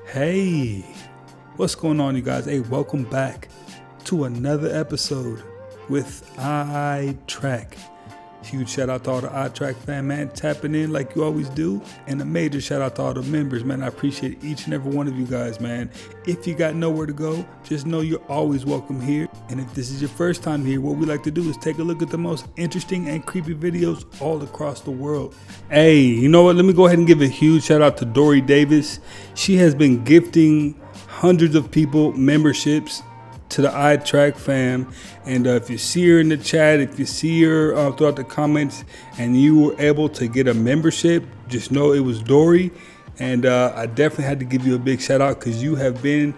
Hey, what's going on, you guys? Hey, welcome back to another episode with iTrack. Huge shout out to all the iTrack fan, man, tapping in like you always do. And a major shout out to all the members, man. I appreciate each and every one of you guys, man. If you got nowhere to go, just know you're always welcome here. And if this is your first time here, what we like to do is take a look at the most interesting and creepy videos all across the world. Hey, you know what? Let me go ahead and give a huge shout out to Dory Davis. She has been gifting hundreds of people memberships to the iTrack fam, and if you see her in the chat, if you see her throughout the comments and you were able to get a membership, just know it was Dory. And I definitely had to give you a big shout out because you have been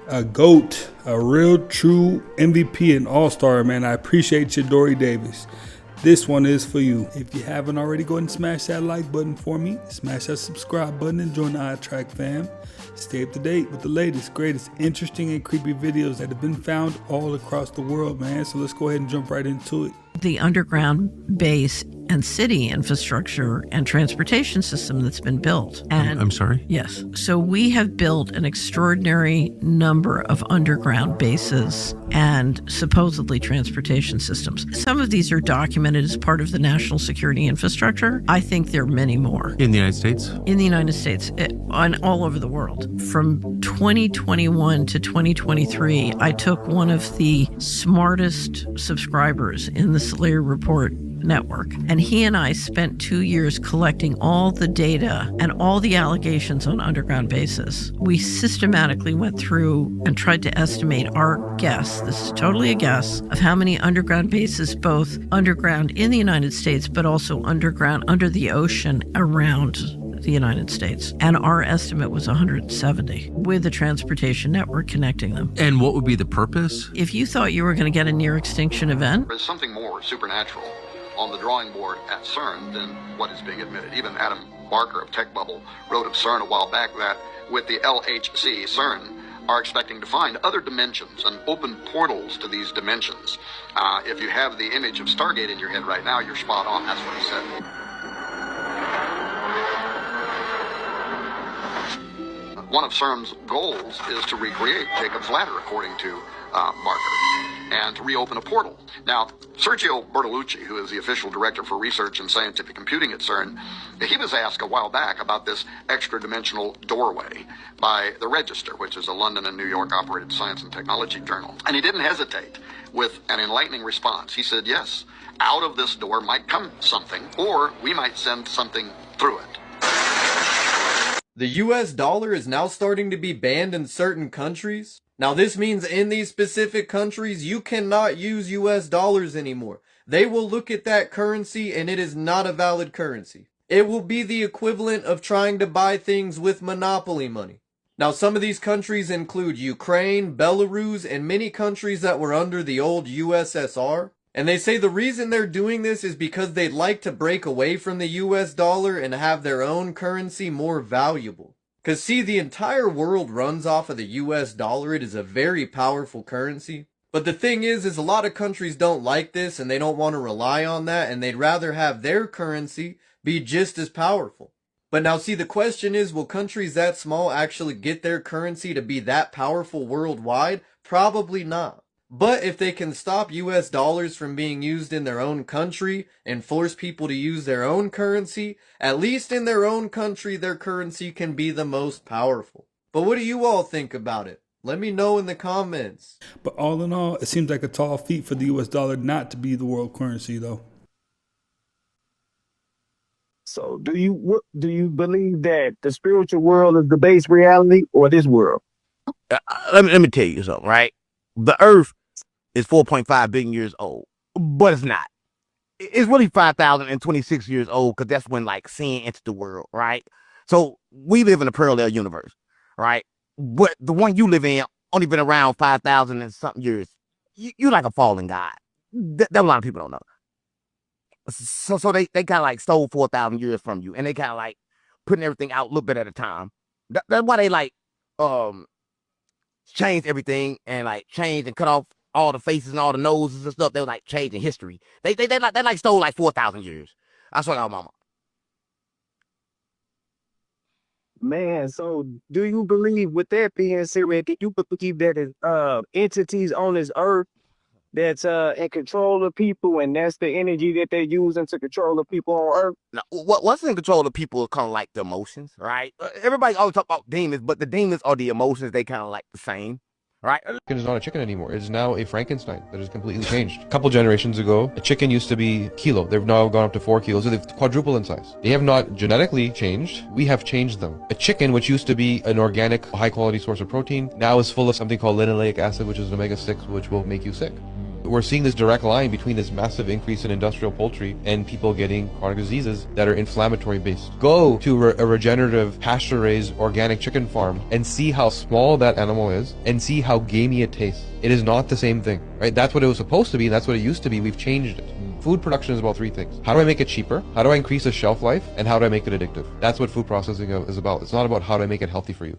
a GOAT, a real true MVP and all-star, man. I appreciate you, Dory Davis. This one is for you. If you haven't already, go ahead and smash that like button for me. Smash that subscribe button and join the iTrack fam. Stay up to date with the latest, greatest, interesting, and creepy videos that have been found all across the world, man. So let's go ahead and jump right into it. The underground base and city infrastructure and transportation system that's been built. And I'm sorry? Yes. So we have built an extraordinary number of underground bases and supposedly transportation systems. Some of these are documented as part of the national security infrastructure. I think there are many more. In the United States? In the United States, and all over the world. From 2021 to 2023, I took one of the smartest subscribers in the Slayer Report network, and he and I spent 2 years collecting all the data and all the allegations on underground bases. We systematically went through and tried to estimate our guess, this is totally a guess, of how many underground bases, both underground in the United States, but also underground under the ocean around the United States. And our estimate was 170 with a transportation network connecting them. And what would be the purpose? If you thought you were going to get a near extinction event, there's something more supernatural on the drawing board at CERN than what is being admitted. Even Adam Barker of Tech Bubble wrote of CERN a while back that with the LHC, CERN are expecting to find other dimensions and open portals to these dimensions. If you have the image of Stargate in your head right now, you're spot on. That's what he said. One of CERN's goals is to recreate Jacob's Ladder, according to Barker, and to reopen a portal. Now, Sergio Bertolucci, who is the official director for research and scientific computing at CERN, he was asked a while back about this extra-dimensional doorway by The Register, which is a London and New York operated science and technology journal. And he didn't hesitate with an enlightening response. He said, yes, out of this door might come something, or we might send something through it. The US dollar is now starting to be banned in certain countries. Now this means in these specific countries, you cannot use US dollars anymore. They will look at that currency and it is not a valid currency. It will be the equivalent of trying to buy things with monopoly money. Now some of these countries include Ukraine, Belarus, and many countries that were under the old USSR. And they say the reason they're doing this is because they'd like to break away from the US dollar and have their own currency more valuable. Because see, the entire world runs off of the US dollar. It is a very powerful currency. But the thing is a lot of countries don't like this and they don't want to rely on that, and they'd rather have their currency be just as powerful. But now see, the question is, will countries that small actually get their currency to be that powerful worldwide? Probably not. But if they can stop US dollars from being used in their own country and force people to use their own currency, at least in their own country, their currency can be the most powerful. But what do you all think about it? Let me know in the comments. But all in all, it seems like a tall feat for the US dollar not to be the world currency, though. So do you believe that the spiritual world is the base reality or this world? Let me tell you something, right? The Earth is 4.5 billion years old, but it's not. It's really 5,026 years old because that's when like sin entered the world, right? So we live in a parallel universe, right? But the one you live in only been around 5,000 and something years. You're like a fallen god. That a lot of people don't know. So they kind of like stole 4,000 years from you, and they kind of like putting everything out a little bit at a time. That's why they like changed everything and like changed and cut off all the faces and all the noses and stuff. They were like changing history. They like stole like 4,000 years. I swear to God, mama. Man, so do you believe, with that being said, do you believe that entities on this earth that's in control of people, and that's the energy that they're using to control the people on earth? Now, what's in control of people is kind of like the emotions, right? Everybody always talk about demons, but the demons are the emotions. They kind of like the same, right? Chicken is not a chicken anymore. It is now a Frankenstein that has completely changed. A couple generations ago, a chicken used to be a kilo. They've now gone up to 4 kilos. So they've quadrupled in size. They have not genetically changed. We have changed them. A chicken, which used to be an organic, high-quality source of protein, now is full of something called linoleic acid, which is an omega-6, which will make you sick. We're seeing this direct line between this massive increase in industrial poultry and people getting chronic diseases that are inflammatory based. Go to a regenerative pasture-raised organic chicken farm and see how small that animal is and see how gamey it tastes. It is not the same thing, right? That's what it was supposed to be, and that's what it used to be. We've changed it. Food production is about 3 things. How do I make it cheaper? How do I increase the shelf life? And how do I make it addictive? That's what food processing is about. It's not about how do I make it healthy for you.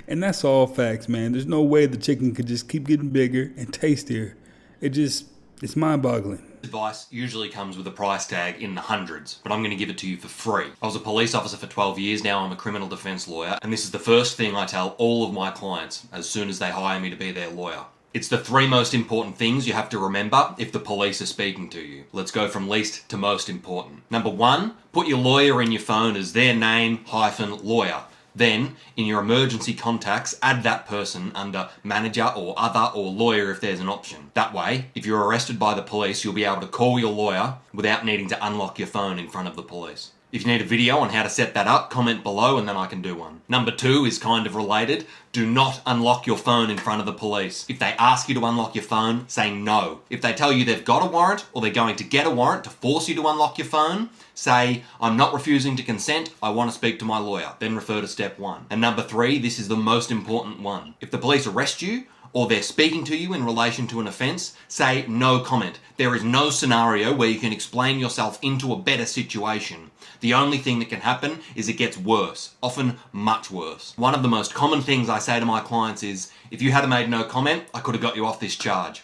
And that's all facts, man. There's no way the chicken could just keep getting bigger and tastier. It's mind-boggling. Advice usually comes with a price tag in the hundreds, but I'm going to give it to you for free. I was a police officer for 12 years, now I'm a criminal defense lawyer, and this is the first thing I tell all of my clients as soon as they hire me to be their lawyer. It's the 3 most important things you have to remember if the police are speaking to you. Let's go from least to most important. Number 1, put your lawyer in your phone as their name-lawyer. Then, in your emergency contacts, add that person under manager or other or lawyer if there's an option. That way, if you're arrested by the police, you'll be able to call your lawyer without needing to unlock your phone in front of the police. If you need a video on how to set that up, comment below and then I can do one. Number 2 is kind of related. Do not unlock your phone in front of the police. If they ask you to unlock your phone, say no. If they tell you they've got a warrant or they're going to get a warrant to force you to unlock your phone, say, I'm not refusing to consent, I want to speak to my lawyer. Then refer to step 1. And number 3, this is the most important one. If the police arrest you, or they're speaking to you in relation to an offence, say no comment. There is no scenario where you can explain yourself into a better situation. The only thing that can happen is it gets worse, often much worse. One of the most common things I say to my clients is, if you had made no comment, I could have got you off this charge.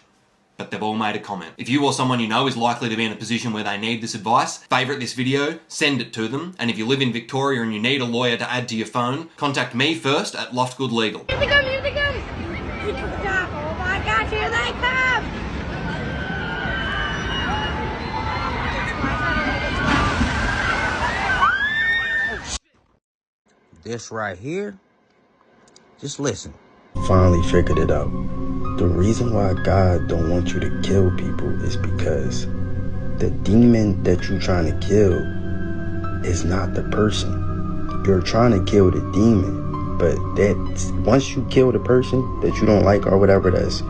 But they've all made a comment. If you or someone you know is likely to be in a position where they need this advice, favourite this video, send it to them, and if you live in Victoria and you need a lawyer to add to your phone, contact me first at Loftgood Legal. Here they come, here they come! Oh my gosh, here they come! This right here, just listen. Finally figured it out. The reason why God don't want you to kill people is because the demon that you're trying to kill is not the person. You're trying to kill the demon, but that's, once you kill the person that you don't like or whatever that's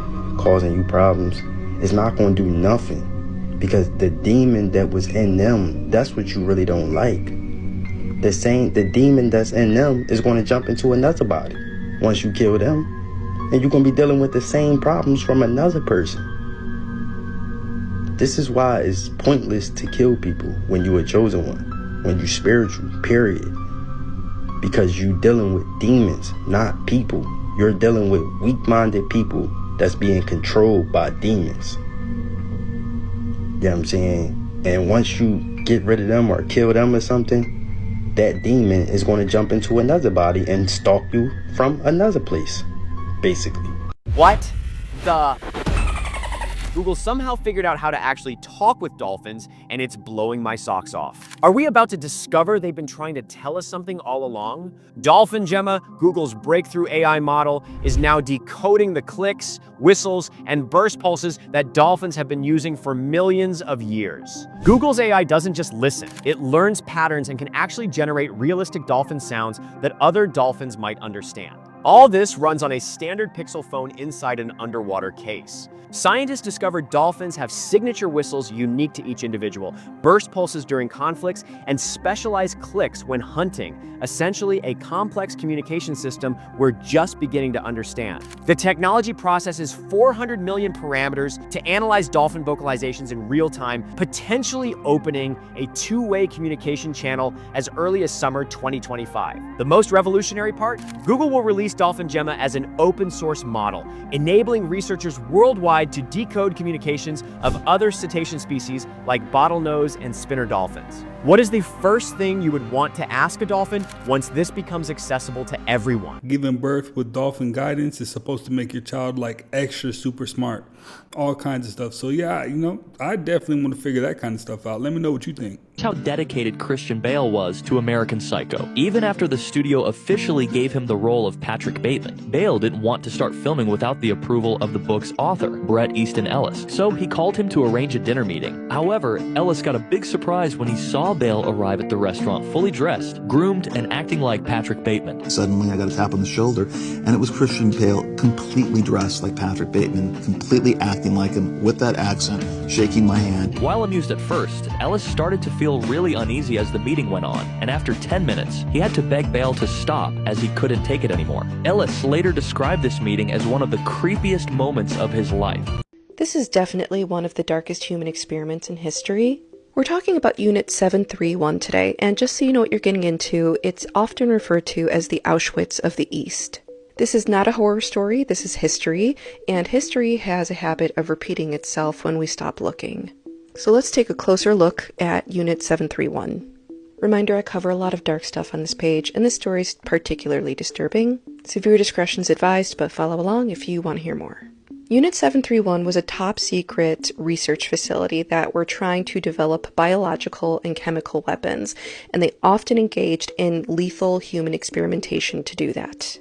causing you problems, it's not going to do nothing, because the demon that was in them, that's what you really don't like. The demon that's in them is going to jump into another body once you kill them, and you're going to be dealing with the same problems from another person. This is why it's pointless to kill people when you're a chosen one, when you're spiritual, period. Because you're dealing with demons, not people. You're dealing with weak-minded people that's being controlled by demons. You know what I'm saying? And once you get rid of them or kill them or something, that demon is going to jump into another body and stalk you from another place, basically. What the? Google somehow figured out how to actually talk with dolphins, and it's blowing my socks off. Are we about to discover they've been trying to tell us something all along? Dolphin Gemma, Google's breakthrough AI model, is now decoding the clicks, whistles, and burst pulses that dolphins have been using for millions of years. Google's AI doesn't just listen, it learns patterns and can actually generate realistic dolphin sounds that other dolphins might understand. All this runs on a standard Pixel phone inside an underwater case. Scientists discovered dolphins have signature whistles unique to each individual, burst pulses during conflicts, and specialized clicks when hunting, essentially a complex communication system we're just beginning to understand. The technology processes 400 million parameters to analyze dolphin vocalizations in real time, potentially opening a two-way communication channel as early as summer 2025. The most revolutionary part? Google will release released Dolphin Gemma as an open source model, enabling researchers worldwide to decode communications of other cetacean species like bottlenose and spinner dolphins. What is the first thing you would want to ask a dolphin once this becomes accessible to everyone? Giving birth with dolphin guidance is supposed to make your child like extra super smart, all kinds of stuff. So yeah, I definitely want to figure that kind of stuff out. Let me know what you think. How dedicated Christian Bale was to American Psycho. Even after the studio officially gave him the role of Patrick Bateman, Bale didn't want to start filming without the approval of the book's author, Bret Easton Ellis, so he called him to arrange a dinner meeting. However, Ellis got a big surprise when he saw Bale arrive at the restaurant fully dressed, groomed, and acting like Patrick Bateman. Suddenly I got a tap on the shoulder, and it was Christian Bale completely dressed like Patrick Bateman, completely acting like him with that accent, shaking my hand. While amused at first, Ellis started to feel really uneasy as the meeting went on, and after 10 minutes, he had to beg Bale to stop as he couldn't take it anymore. Ellis later described this meeting as one of the creepiest moments of his life. This is definitely one of the darkest human experiments in history. We're talking about Unit 731 today, and just so you know what you're getting into, it's often referred to as the Auschwitz of the East. This is not a horror story, this is history, and history has a habit of repeating itself when we stop looking. So let's take a closer look at Unit 731. Reminder, I cover a lot of dark stuff on this page, and this story is particularly disturbing. Severe discretion is advised, but follow along if you want to hear more. Unit 731 was a top-secret research facility that were trying to develop biological and chemical weapons, and they often engaged in lethal human experimentation to do that.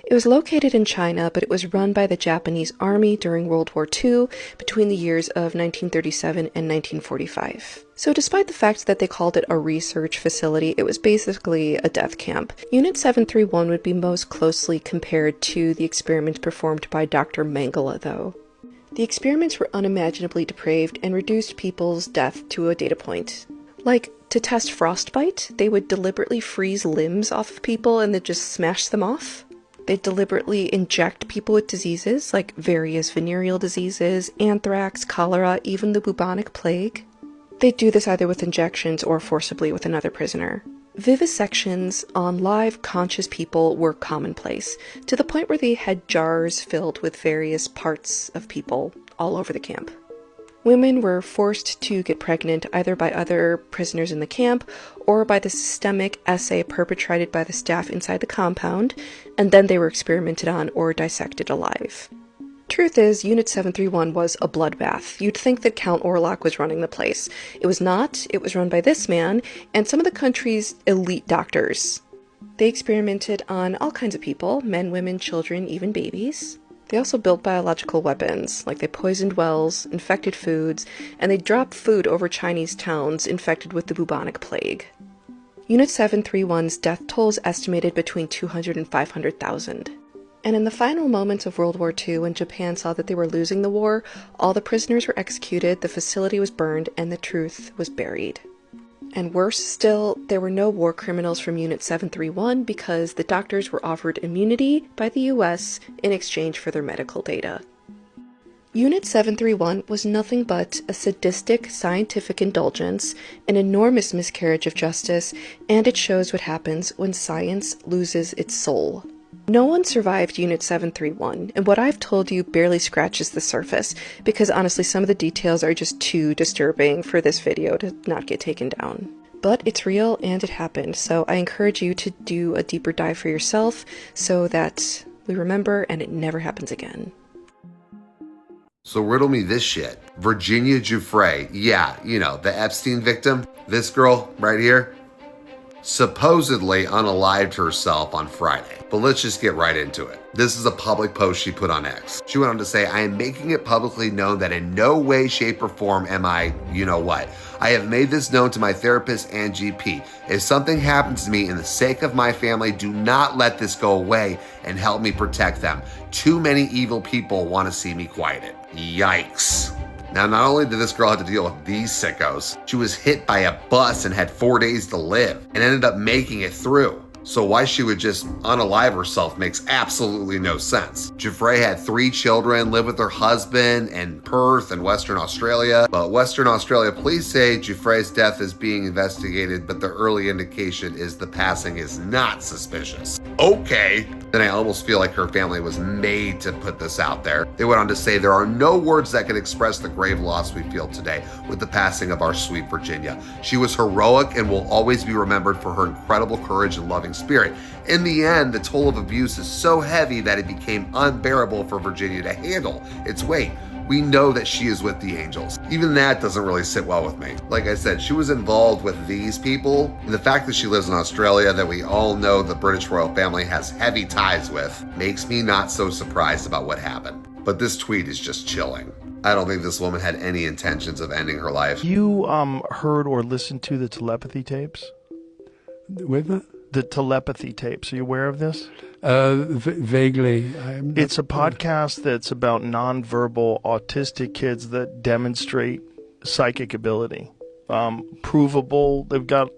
It was located in China, but it was run by the Japanese Army during World War II between the years of 1937 and 1945. So despite the fact that they called it a research facility, it was basically a death camp. Unit 731 would be most closely compared to the experiments performed by Dr. Mengele, though. The experiments were unimaginably depraved and reduced people's death to a data point. Like, to test frostbite, they would deliberately freeze limbs off of people and then just smash them off. They'd deliberately inject people with diseases like various venereal diseases, anthrax, cholera, even the bubonic plague. They'd do this either with injections or forcibly with another prisoner. Vivisections on live, conscious people were commonplace, to the point where they had jars filled with various parts of people all over the camp. Women were forced to get pregnant either by other prisoners in the camp or by the systemic essay perpetrated by the staff inside the compound, and then they were experimented on or dissected alive. Truth is, Unit 731 was a bloodbath. You'd think that Count Orlok was running the place. It was not. It was run by this man and some of the country's elite doctors. They experimented on all kinds of people, men, women, children, even babies. They also built biological weapons, like they poisoned wells, infected foods, and they dropped food over Chinese towns infected with the bubonic plague. Unit 731's death toll is estimated between 200 and 500,000. And in the final moments of World War II, when Japan saw that they were losing the war, all the prisoners were executed, the facility was burned, and the truth was buried. And worse still, there were no war criminals from Unit 731 because the doctors were offered immunity by the US in exchange for their medical data. Unit 731 was nothing but a sadistic scientific indulgence, an enormous miscarriage of justice, and it shows what happens when science loses its soul. No one survived Unit 731, and what I've told you barely scratches the surface, because honestly some of the details are just too disturbing for this video to not get taken down. But it's real and it happened, so I encourage you to do a deeper dive for yourself so that we remember and it never happens again. So riddle me this shit. Virginia Giuffre, yeah, the Epstein victim, this girl right here, supposedly unalived herself on Friday. But let's just get right into it. This is a public post she put on X. She went on to say, I am making it publicly known that in no way, shape, or form am I, what. I have made this known to my therapist and GP. If something happens to me in the sake of my family, do not let this go away and help me protect them. Too many evil people want to see me quieted. Yikes. Now, not only did this girl have to deal with these sickos, she was hit by a bus and had 4 days to live and ended up making it through. So why she would just unalive herself makes absolutely no sense. Giuffre had 3 children, lived with her husband in Perth in Western Australia. But Western Australia police say Giuffre's death is being investigated, but the early indication is the passing is not suspicious. okay. Then I almost feel like her family was made to put this out there. They went on to say, there are no words that can express the grave loss we feel today with the passing of our sweet Virginia. She was heroic and will always be remembered for her incredible courage and loving spirit. In the end, the toll of abuse is so heavy that it became unbearable for Virginia to handle its weight. We know that she is with the angels. Even that doesn't really sit well with me. Like I said, she was involved with these people, and the fact that she lives in Australia, that we all know the British royal family has heavy ties with, makes me not so surprised about what happened. But this tweet is just chilling. I don't think this woman had any intentions of ending her life. You heard or listened to the telepathy tapes? Wait a minute? The telepathy tapes. Are you aware of this? Vaguely. It's a podcast that's about nonverbal autistic kids that demonstrate psychic ability. Provable. They've got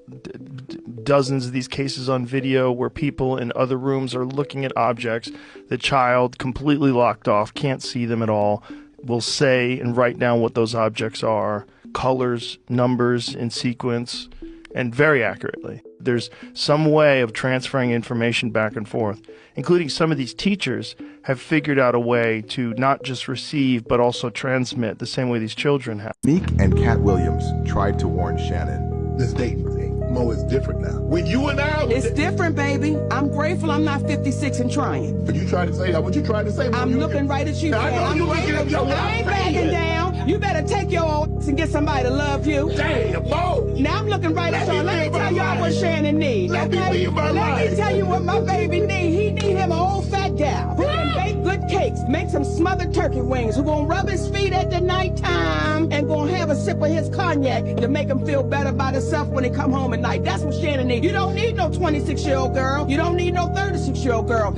dozens of these cases on video where people in other rooms are looking at objects. The child, completely locked off, can't see them at all, will say and write down what those objects are, colors, numbers in sequence, and very accurately. There's some way of transferring information back and forth, including some of these teachers have figured out a way to not just receive, but also transmit the same way these children have. Meek and Cat Williams tried to warn Shannon. This dating thing, Mo, is different now. When you and I... It's different, baby. I'm grateful I'm not 56 and trying. But you tried to say, what you trying to say? Mo? I'm looking right at you. I know you're looking at your I ain't backing down. You better take your ass and get somebody to love you. Damn, Mo. Now I'm looking right at y'all. Let me tell y'all what Shannon needs. Let me tell you what my baby needs. He need him an old fat gal who can bake good cakes, make some smothered turkey wings, who gonna rub his feet at the nighttime and gonna have a sip of his cognac to make him feel better about himself when he come home at night. That's what Shannon needs. You don't need no 26-year-old girl. You don't need no 36-year-old girl.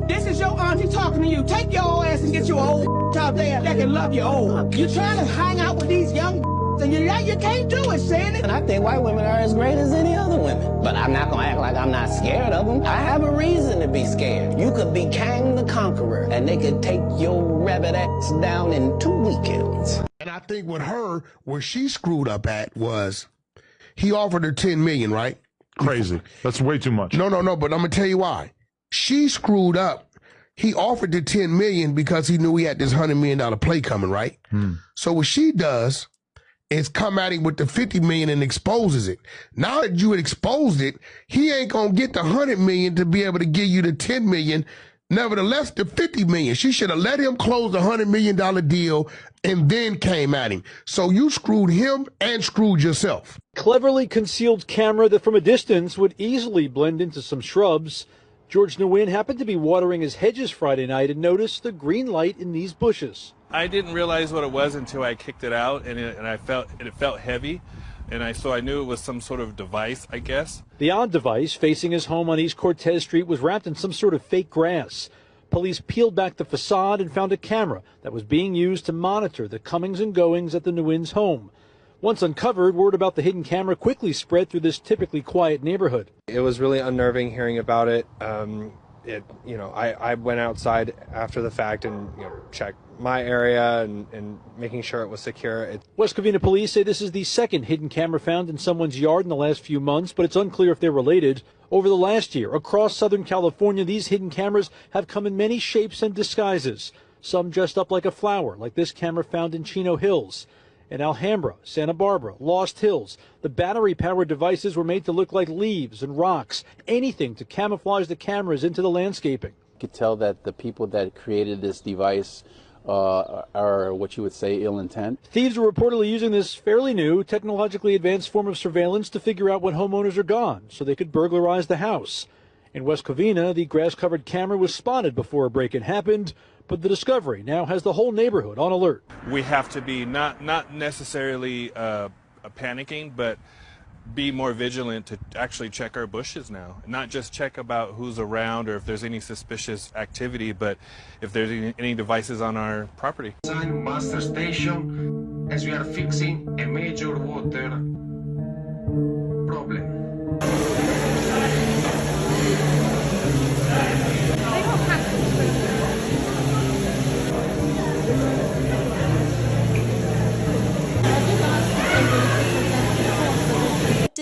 This is your auntie talking to you. Take your ass and get your old out there that can love you old. You trying to hang out with these young and you can't do it, Shannon. And I think white women are as great as any other women. But I'm not gonna act like I'm not scared of them. I have a reason to be scared. You could be Kang the Conqueror, and they could take your rabbit ass down in 2 weekends. And I think with her, where she screwed up at was, he offered her $10 million, right? Crazy. That's way too much. No, but I'm gonna tell you why. She screwed up. He offered the $10 million because he knew he had this $100 million play coming, right? So what she does is come at him with the $50 million and exposes it. Now that you had exposed it, he ain't gonna get the $100 million to be able to give you the $10 million. Nevertheless, the $50 million. She should have let him close the $100 million deal and then came at him. So you screwed him and screwed yourself. Cleverly concealed camera that from a distance would easily blend into some shrubs. George Nguyen happened to be watering his hedges Friday night and noticed the green light in these bushes. I didn't realize what it was until I kicked it out, and it felt heavy, and so I knew it was some sort of device, I guess. The odd device facing his home on East Cortez Street was wrapped in some sort of fake grass. Police peeled back the facade and found a camera that was being used to monitor the comings and goings at the Nguyen's home. Once uncovered, word about the hidden camera quickly spread through this typically quiet neighborhood. It was really unnerving hearing about it. I went outside after the fact and checked my area and making sure it was secure. West Covina police say this is the second hidden camera found in someone's yard in the last few months, but it's unclear if they're related. Over the last year, across Southern California, these hidden cameras have come in many shapes and disguises. Some dressed up like a flower, like this camera found in Chino Hills. In Alhambra, Santa Barbara, Lost Hills, the battery-powered devices were made to look like leaves and rocks, anything to camouflage the cameras into the landscaping. You could tell that the people that created this device are what you would say ill intent. Thieves are reportedly using this fairly new, technologically advanced form of surveillance to figure out when homeowners are gone so they could burglarize the house. In West Covina, the grass-covered camera was spotted before a break-in happened, but the discovery now has the whole neighborhood on alert. We have to be not necessarily panicking, but be more vigilant to actually check our bushes now. Not just check about who's around or if there's any suspicious activity, but if there's any devices on our property. Master station, as we are fixing a major water problem.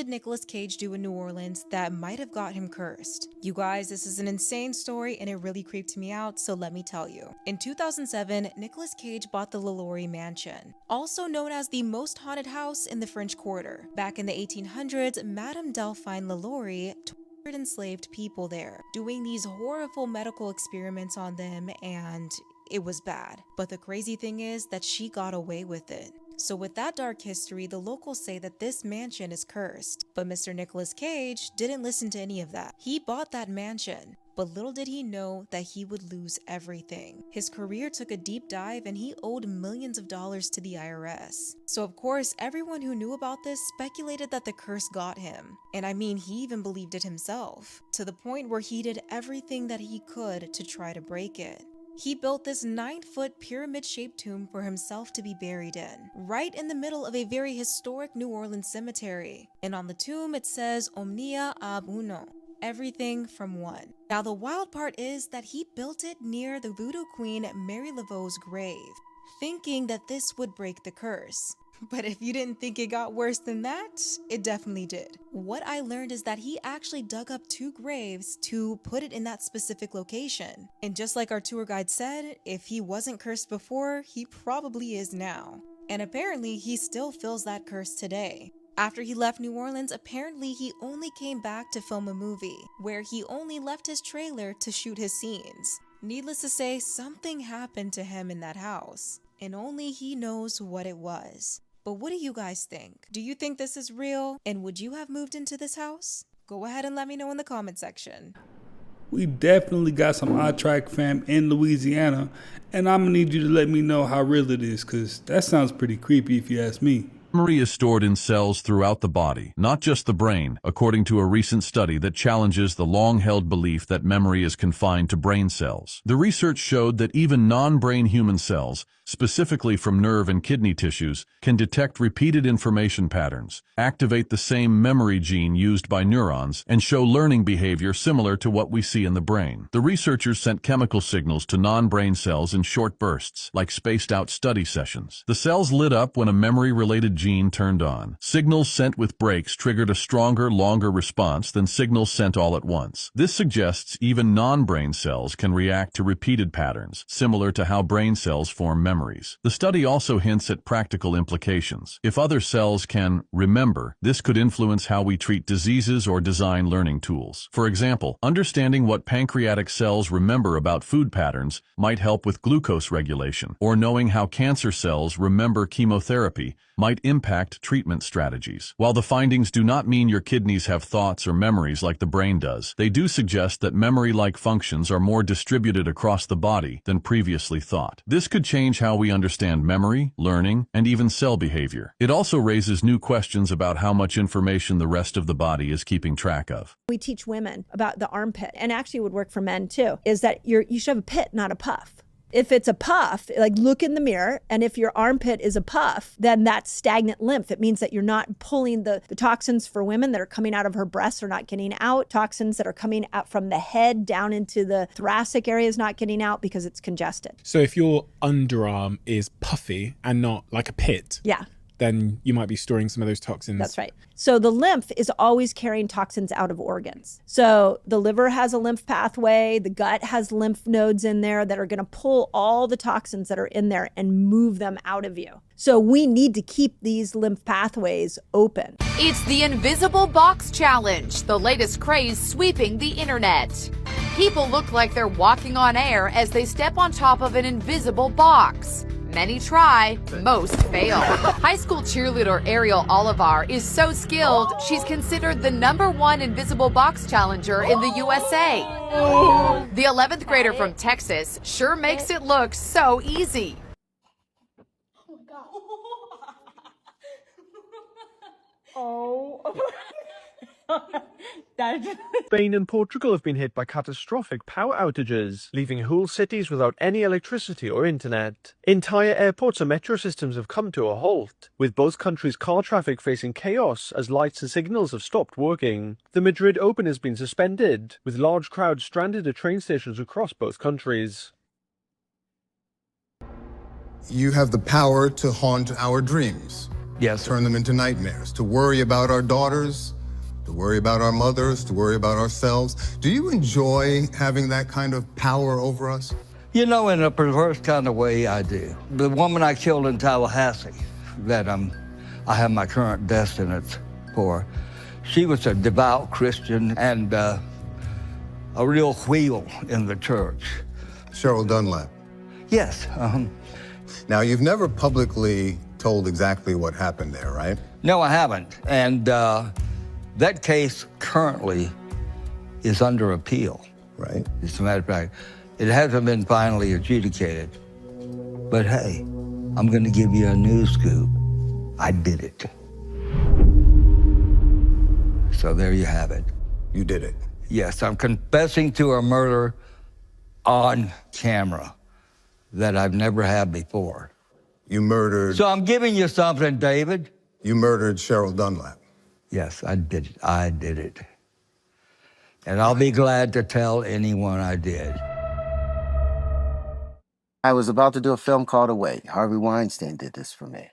did Nicolas Cage do in New Orleans that might have got him cursed? You guys, this is an insane story and it really creeped me out, so let me tell you. In 2007, Nicolas Cage bought the LaLaurie Mansion, also known as the most haunted house in the French Quarter. Back in the 1800s, Madame Delphine LaLaurie tortured enslaved people there, doing these horrible medical experiments on them, and it was bad. But the crazy thing is that she got away with it. So with that dark history, the locals say that this mansion is cursed. But Mr. Nicolas Cage didn't listen to any of that. He bought that mansion, but little did he know that he would lose everything. His career took a deep dive and he owed millions of dollars to the IRS. So of course, everyone who knew about this speculated that the curse got him. And I mean, he even believed it himself, to the point where he did everything that he could to try to break it. He built this 9-foot pyramid-shaped tomb for himself to be buried in, right in the middle of a very historic New Orleans cemetery. And on the tomb it says Omnia ab uno, everything from one. Now the wild part is that he built it near the voodoo queen Mary Laveau's grave, thinking that this would break the curse. But if you didn't think it got worse than that, it definitely did. What I learned is that he actually dug up 2 graves to put it in that specific location. And just like our tour guide said, if he wasn't cursed before, he probably is now. And apparently he still feels that curse today. After he left New Orleans, apparently he only came back to film a movie, where he only left his trailer to shoot his scenes. Needless to say, something happened to him in that house, and only he knows what it was. But what do you guys think? Do you think this is real? And would you have moved into this house? Go ahead and let me know in the comment section. We definitely got some iTrack fam in Louisiana, and I'm gonna need you to let me know how real it is, cause that sounds pretty creepy if you ask me. Memory is stored in cells throughout the body, not just the brain, according to a recent study that challenges the long-held belief that memory is confined to brain cells. The research showed that even non-brain human cells, specifically from nerve and kidney tissues, can detect repeated information patterns, activate the same memory gene used by neurons, and show learning behavior similar to what we see in the brain. The researchers sent chemical signals to non-brain cells in short bursts, like spaced-out study sessions. The cells lit up when a memory-related gene turned on. Signals sent with breaks triggered a stronger, longer response than signals sent all at once. This suggests even non-brain cells can react to repeated patterns, similar to how brain cells form memories. The study also hints at practical implications. If other cells can remember, this could influence how we treat diseases or design learning tools. For example, understanding what pancreatic cells remember about food patterns might help with glucose regulation, or knowing how cancer cells remember chemotherapy might impact treatment strategies. While the findings do not mean your kidneys have thoughts or memories like the brain does, they do suggest that memory-like functions are more distributed across the body than previously thought. This could change how we understand memory, learning, and even cell behavior. It also raises new questions about how much information the rest of the body is keeping track of. We teach women about the armpit, and actually it would work for men too, is that you should have a pit, not a puff. If it's a puff, like look in the mirror, and if your armpit is a puff, then that's stagnant lymph. It means that you're not pulling the toxins for women that are coming out of her breasts are not getting out. Toxins that are coming out from the head down into the thoracic area is not getting out because it's congested. So if your underarm is puffy and not like a pit, yeah, then you might be storing some of those toxins. That's right. So the lymph is always carrying toxins out of organs. So the liver has a lymph pathway, the gut has lymph nodes in there that are going to pull all the toxins that are in there and move them out of you. So we need to keep these lymph pathways open. It's the Invisible Box Challenge, the latest craze sweeping the internet. People look like they're walking on air as they step on top of an invisible box. Many try, most fail. High school cheerleader Ariel Olivar is so skilled, she's considered the #1 invisible box challenger in the USA. The 11th grader from Texas sure makes it look so easy. Spain and Portugal have been hit by catastrophic power outages, leaving whole cities without any electricity or internet. Entire airports and metro systems have come to a halt, with both countries' car traffic facing chaos as lights and signals have stopped working. The Madrid Open has been suspended, with large crowds stranded at train stations across both countries. You have the power to haunt our dreams. Yes. Turn them into nightmares, to worry about our daughters, to worry about our mothers, to worry about ourselves. Do you enjoy having that kind of power over us? You know, in a perverse kind of way, I do. The woman I killed in Tallahassee, that I have my current death sentence for, she was a devout Christian and a real wheel in the church. Cheryl Dunlap? Yes. Now, you've never publicly told exactly what happened there, right? No, I haven't. And that case currently is under appeal. Right. As a matter of fact, it hasn't been finally adjudicated. But hey, I'm going to give you a news scoop. I did it. So there you have it. You did it? Yes, I'm confessing to a murder on camera that I've never had before. You murdered... So I'm giving you something, David. You murdered Cheryl Dunlap? Yes, I did it. I did it. And I'll be glad to tell anyone I did. I was about to do a film called Away. Harvey Weinstein did this for me.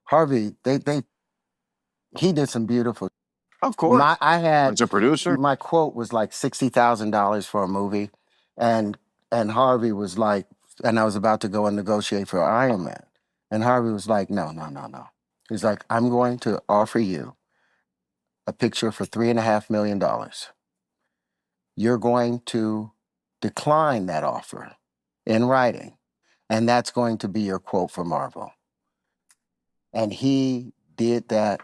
Harvey, he did some beautiful... Of course. I had... As a producer? My quote was like $60,000 for a movie. And Harvey was like... And I was about to go and negotiate for Iron Man. And Harvey was like, no. He's like, I'm going to offer you a picture for $3.5 million. You're going to decline that offer in writing. And that's going to be your quote for Marvel. And he did that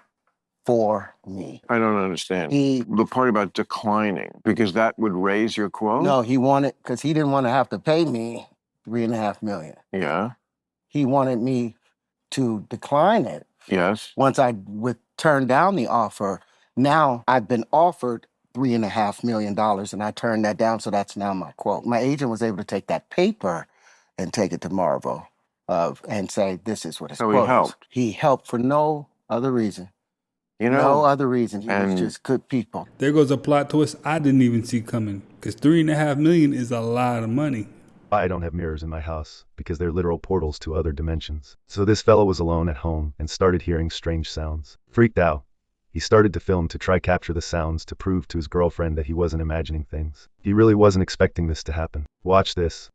for me. I don't understand. The part about declining, because that would raise your quote? No, he wanted, because he didn't want to have to pay me $3.5 million. Yeah. He wanted me to decline it. Yes. Once I would turn down the offer, now I've been offered $3.5 million and I turned that down, so that's now my quote. My agent was able to take that paper and take it to Marvel and say, this is what his quote is. So he helped? He helped for no other reason. You know, no other reason. He was just good people. There goes a plot twist I didn't even see coming, because $3.5 million is a lot of money. I don't have mirrors in my house because they're literal portals to other dimensions. So this fellow was alone at home and started hearing strange sounds. Freaked out, he started to film to try capture the sounds to prove to his girlfriend that he wasn't imagining things. He really wasn't expecting this to happen. Watch this.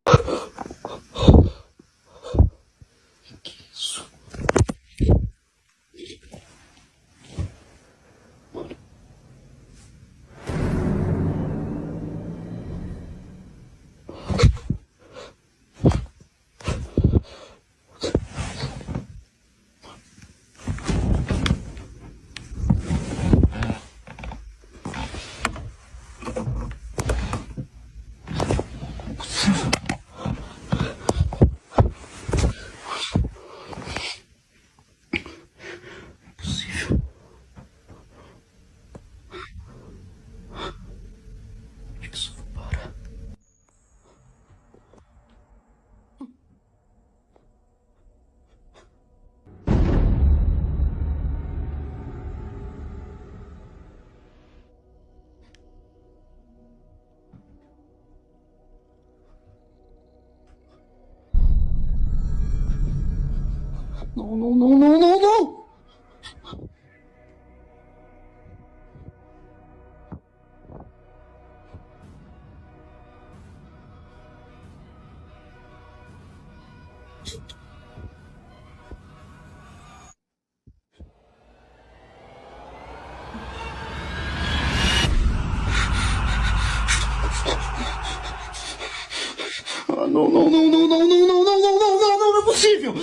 No. Não é possível!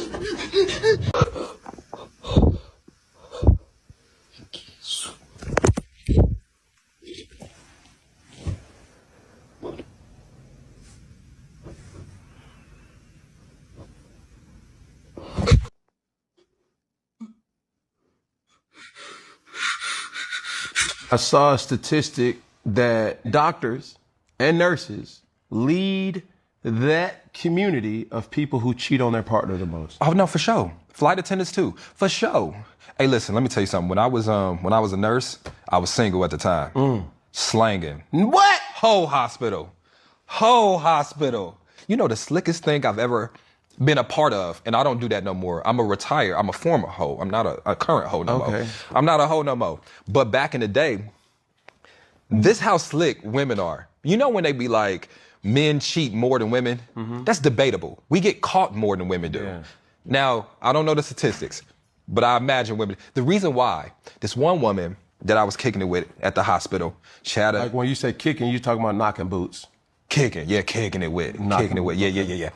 Que isso? I saw a statistic that doctors and nurses lead that community of people who cheat on their partner the most. Oh no, for sure. Flight attendants too, for sure. Hey, listen, let me tell you something. When I was a nurse, I was single at the time. Slanging. What? Whole hospital. You know, the slickest thing I've ever been a part of, and I don't do that no more. I'm a former hoe. I'm not a current hoe no more. I'm not a hoe no more. But back in the day, this how slick women are. You know when they be like, men cheat more than women? That's debatable. We get caught more than women do. Yeah. Now, I don't know the statistics, but I imagine women. The reason why, this one woman that I was kicking it with at the hospital, she had a... Like when you say kicking, you talking about knocking boots. Kicking it with. Yeah.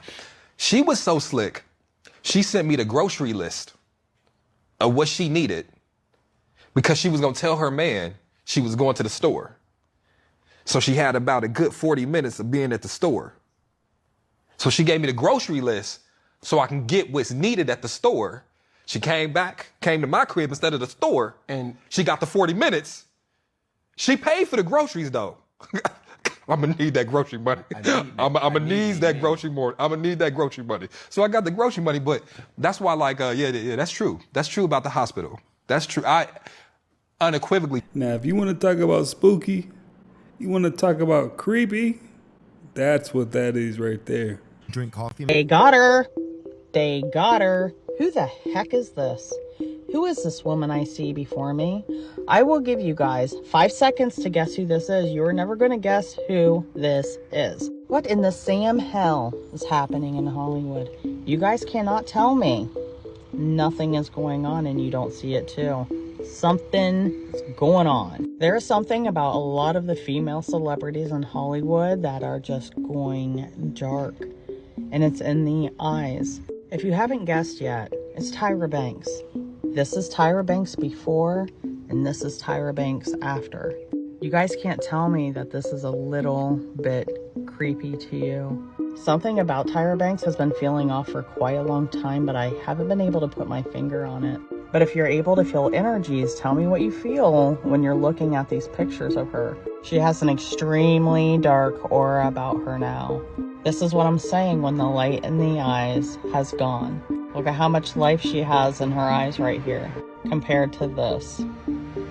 She was so slick. She sent me the grocery list of what she needed because she was going to tell her man she was going to the store. So she had about a good 40 minutes of being at the store. So she gave me the grocery list so I can get what's needed at the store. She came to my crib instead of the store, and she got the 40 minutes. She paid for the groceries though. I'm gonna need that grocery money. I'm gonna need that grocery more. I'm gonna need that grocery money. So I got the grocery money, but that's why, like, yeah, that's true. That's true about the hospital. That's true. I unequivocally. Now, if you want to talk about spooky, you want to talk about creepy, that's what that is right there. Drink coffee. They got her. They got her. Who the heck is this? Who is this woman I see before me? I will give you guys 5 seconds to guess who this is. You're never going to guess who this is. What in the Sam hell is happening in Hollywood? You guys cannot tell me nothing is going on and you don't see it too. Something is going on. There is something about a lot of the female celebrities in Hollywood that are just going dark. And it's in the eyes. If you haven't guessed yet, it's Tyra Banks. This is Tyra Banks before, and this is Tyra Banks after. You guys can't tell me that this is a little bit creepy to you. Something about Tyra Banks has been feeling off for quite a long time, but I haven't been able to put my finger on it. But if you're able to feel energies, tell me what you feel when you're looking at these pictures of her. She has an extremely dark aura about her now. This is what I'm saying when the light in the eyes has gone. Look at how much life she has in her eyes right here compared to this.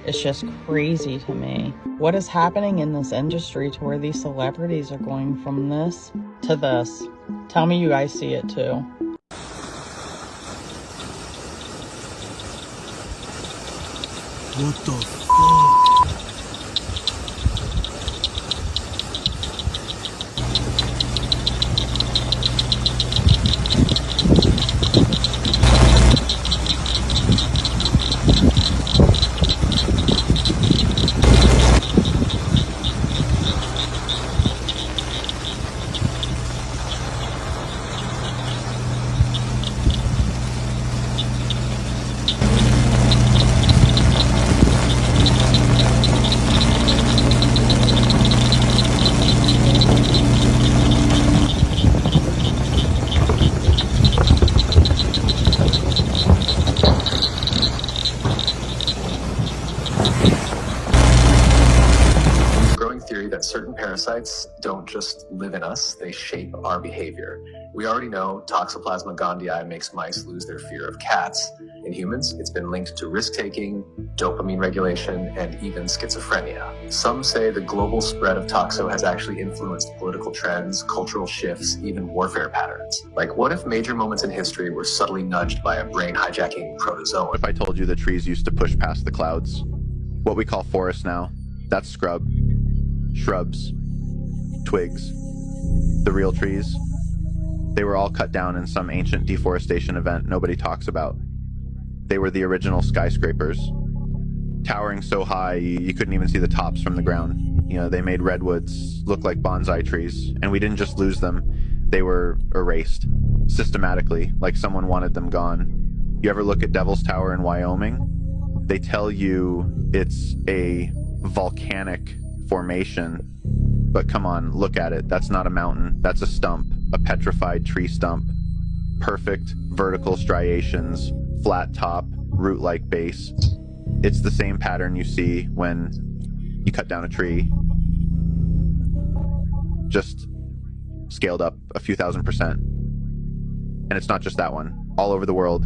It's just crazy to me. What is happening in this industry to where these celebrities are going from this to this? Tell me you guys see it too. What the fuck? Certain parasites don't just live in us, they shape our behavior. We already know Toxoplasma gondii makes mice lose their fear of cats. In humans, it's been linked to risk-taking, dopamine regulation, and even schizophrenia. Some say the global spread of toxo has actually influenced political trends, cultural shifts, even warfare patterns. Like, what if major moments in history were subtly nudged by a brain-hijacking protozoan? If I told you the trees used to push past the clouds, what we call forest now, that's scrub. Shrubs, twigs, the real trees, they were all cut down in some ancient deforestation event nobody talks about. They were the original skyscrapers, towering so high you couldn't even see the tops from the ground. You know, they made redwoods look like bonsai trees, and we didn't just lose them, they were erased, systematically, like someone wanted them gone. You ever look at Devil's Tower in Wyoming? They tell you it's a volcanic formation, but come on, look at it. That's not a mountain, that's a stump, a petrified tree stump. Perfect vertical striations, flat top, root-like base. It's the same pattern you see when you cut down a tree, just scaled up a few thousand%. And it's not just that one. All over the world,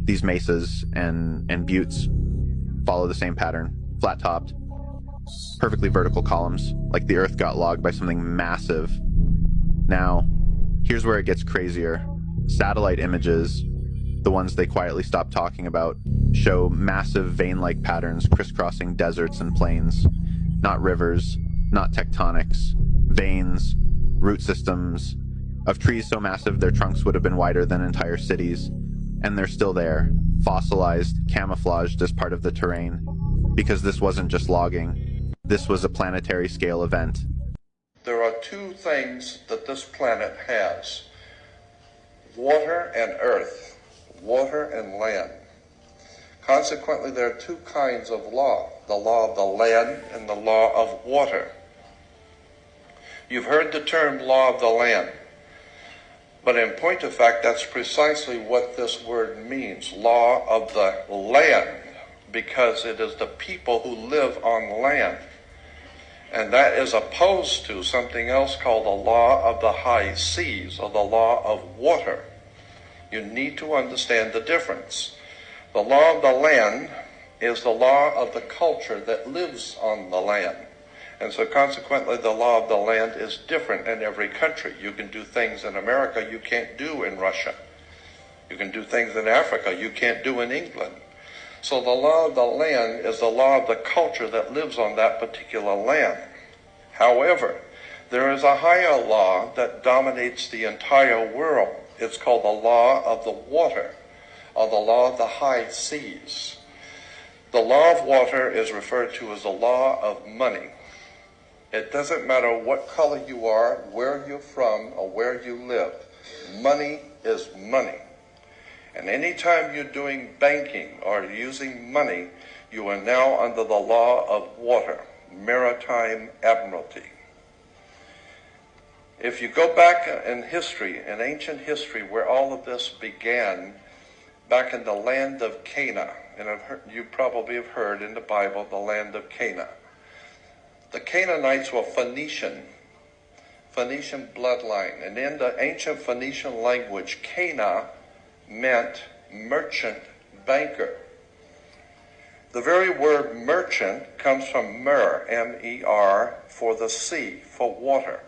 these mesas and buttes follow the same pattern, flat-topped, perfectly vertical columns, like the earth got logged by something massive. Now, here's where it gets crazier. Satellite images, the ones they quietly stopped talking about, show massive vein-like patterns crisscrossing deserts and plains. Not rivers, not tectonics, veins, root systems, of trees so massive their trunks would have been wider than entire cities. And they're still there, fossilized, camouflaged as part of the terrain. Because this wasn't just logging, this was a planetary scale event. There are two things that this planet has: water and earth, water and land. Consequently, there are two kinds of law: the law of the land and the law of water. You've heard the term law of the land, but in point of fact, that's precisely what this word means, law of the land, because it is the people who live on land. And that is opposed to something else called the law of the high seas, or the law of water. You need to understand the difference. The law of the land is the law of the culture that lives on the land. And so consequently, the law of the land is different in every country. You can do things in America you can't do in Russia. You can do things in Africa you can't do in England. So the law of the land is the law of the culture that lives on that particular land. However, there is a higher law that dominates the entire world. It's called the law of the water, or the law of the high seas. The law of water is referred to as the law of money. It doesn't matter what color you are, where you're from, or where you live. Money is money. And anytime you're doing banking or using money, you are now under the law of water, maritime admiralty. If you go back in history, in ancient history, where all of this began, back in the land of Canaan, and you probably have heard in the Bible, the land of Canaan. The Canaanites were Phoenician bloodline, and in the ancient Phoenician language, Cana meant merchant, banker. The very word merchant comes from mer, M-E-R, for the sea, for water.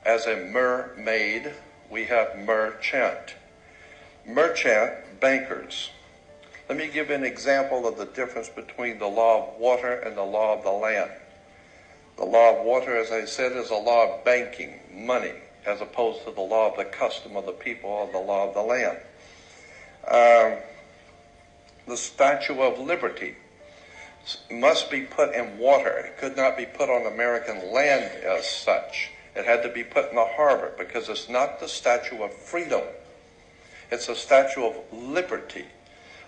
As a mermaid, we have merchant. Merchant, bankers. Let me give you an example of the difference between the law of water and the law of the land. The law of water, as I said, is a law of banking, money, as opposed to the law of the custom of the people, or the law of the land. The Statue of Liberty must be put in water. It could not be put on American land as such. It had to be put in the harbor, because it's not the Statue of Freedom. It's a Statue of Liberty.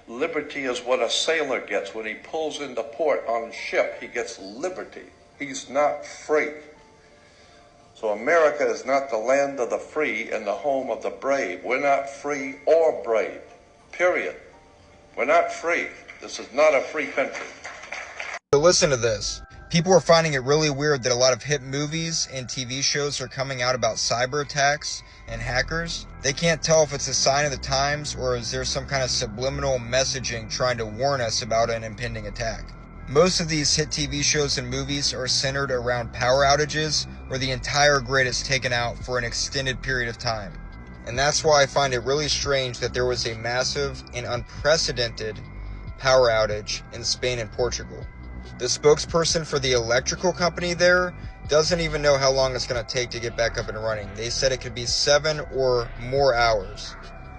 Liberty is what a sailor gets when he pulls into port on a ship. He gets liberty. He's not free. So America is not the land of the free and the home of the brave. We're not free or brave. Period. We're not free. This is not a free country. So listen to this. People are finding it really weird that a lot of hit movies and TV shows are coming out about cyber attacks and hackers. They can't tell if it's a sign of the times or is there some kind of subliminal messaging trying to warn us about an impending attack. Most of these hit TV shows and movies are centered around power outages where the entire grid is taken out for an extended period of time. And that's why I find it really strange that there was a massive and unprecedented power outage in Spain and Portugal. The spokesperson for the electrical company there doesn't even know how long it's going to take to get back up and running. They said it could be 7 or more hours.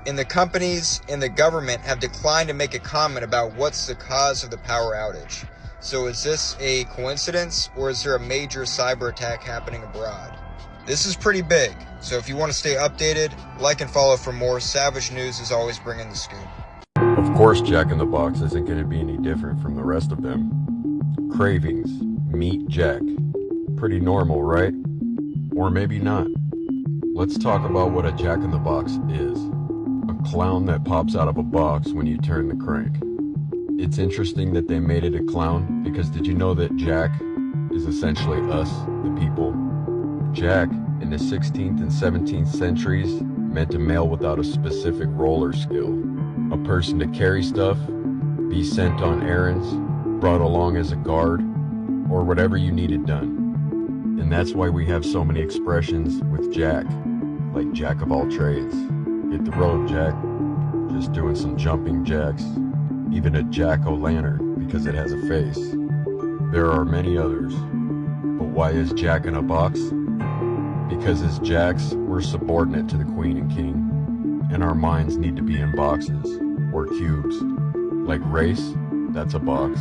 And the companies and the government have declined to make a comment about what's the cause of the power outage. So is this a coincidence or is there a major cyber attack happening abroad? This is pretty big, so if you want to stay updated, like and follow for more. Savage News is always bringing the scoop. Of course, Jack in the Box isn't going to be any different from the rest of them. Cravings, meet Jack. Pretty normal, right? Or maybe not. Let's talk about what a Jack in the Box is. A clown that pops out of a box when you turn the crank. It's interesting that they made it a clown because did you know that Jack is essentially us, the people? Jack, in the 16th and 17th centuries, meant a male without a specific role or skill. A person to carry stuff, be sent on errands, brought along as a guard, or whatever you needed done. And that's why we have so many expressions with Jack, like Jack of all trades. Hit the road, Jack. Just doing some jumping jacks. Even a jack-o'-lantern because it has a face. There are many others. But why is Jack in a box? Because as Jacks, we're subordinate to the Queen and King. And our minds need to be in boxes, or cubes. Like race, that's a box.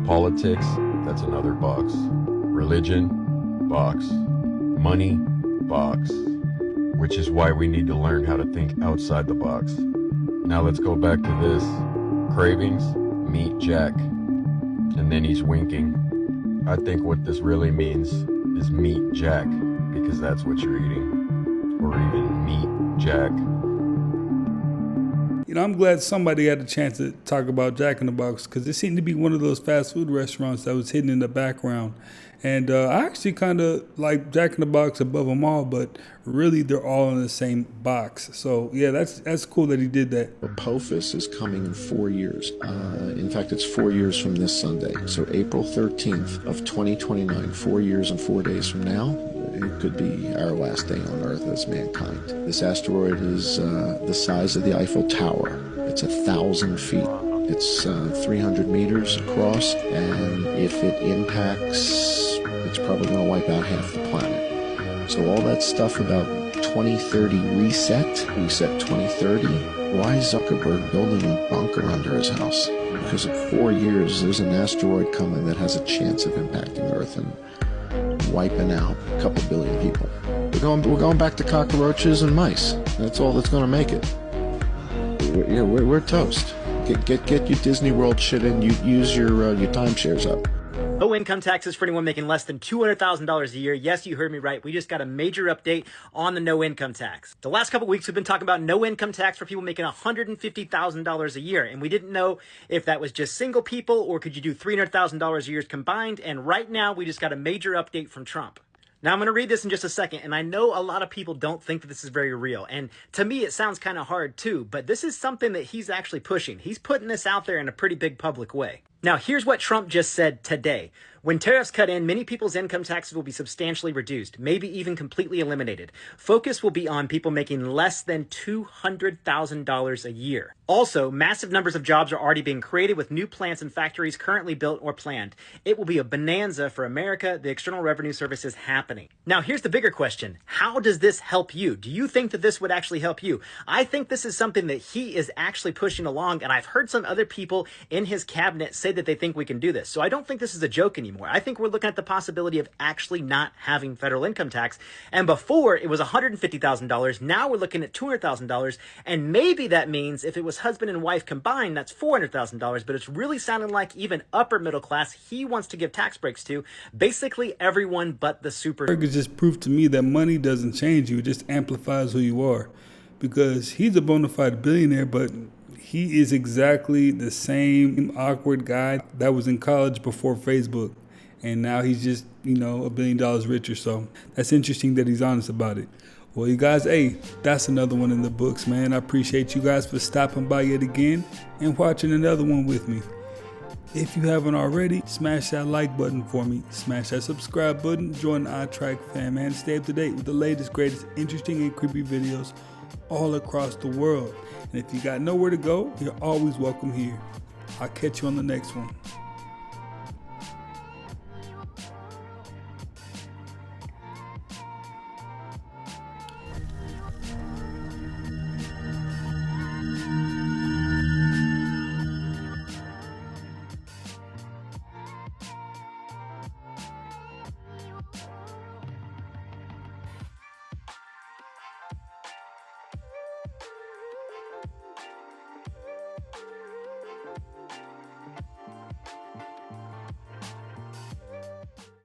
Politics, that's another box. Religion, box. Money, box. Which is why we need to learn how to think outside the box. Now let's go back to this. Cravings, meet Jack. And then he's winking. I think what this really means is meet Jack, because that's what you're eating. Or even meet Jack. You know, I'm glad somebody had a chance to talk about Jack in the Box, because it seemed to be one of those fast food restaurants that was hidden in the background. And I actually kind of like Jack in the Box above them all, but really they're all in the same box. So yeah, that's cool that he did that. Apophis is coming in 4 years. In fact, it's 4 years from this Sunday. So April 13th of 2029, 4 years and 4 days from now, it could be our last day on Earth as mankind. This asteroid is the size of the Eiffel Tower. It's 1,000 feet. It's 300 meters across, and if it impacts, it's probably going to wipe out half the planet. So all that stuff about 2030 reset 2030, why is Zuckerberg building a bunker under his house? Because in 4 years, there's an asteroid coming that has a chance of impacting Earth and wiping out a couple billion people. We're going back to cockroaches and mice. That's all that's going to make it. We're toast. Get your Disney World shit in. You use your timeshares up. No income taxes for anyone making less than $200,000 a year. Yes, you heard me right. We just got a major update on the no income tax. The last couple weeks, we've been talking about no income tax for people making $150,000 a year. And we didn't know if that was just single people or could you do $300,000 a year combined. And right now, we just got a major update from Trump. Now, I'm going to read this in just a second, and I know a lot of people don't think that this is very real. And to me, it sounds kind of hard too, but this is something that he's actually pushing. He's putting this out there in a pretty big public way. Now, here's what Trump just said today. When tariffs cut in, many people's income taxes will be substantially reduced, maybe even completely eliminated. Focus will be on people making less than $200,000 a year. Also, massive numbers of jobs are already being created with new plants and factories currently built or planned. It will be a bonanza for America. The External Revenue Service is happening. Now, here's the bigger question. How does this help you? Do you think that this would actually help you? I think this is something that he is actually pushing along, and I've heard some other people in his cabinet say that they think we can do this. So I don't think this is a joke anymore. I think we're looking at the possibility of actually not having federal income tax. And before it was $150,000. Now we're looking at $200,000. And maybe that means if it was husband and wife combined, that's $400,000. But it's really sounding like even upper middle class he wants to give tax breaks to. Basically everyone but the super. It's just proof to me that money doesn't change you. It just amplifies who you are. Because he's a bona fide billionaire, but he is exactly the same awkward guy that was in college before Facebook. And now he's just, $1 billion richer. So that's interesting that he's honest about it. Well, you guys, hey, that's another one in the books, man. I appreciate you guys for stopping by yet again and watching another one with me. If you haven't already, smash that like button for me. Smash that subscribe button. Join the iTrack fam, man. Stay up to date with the latest, greatest, interesting, and creepy videos all across the world. And if you got nowhere to go, you're always welcome here. I'll catch you on the next one.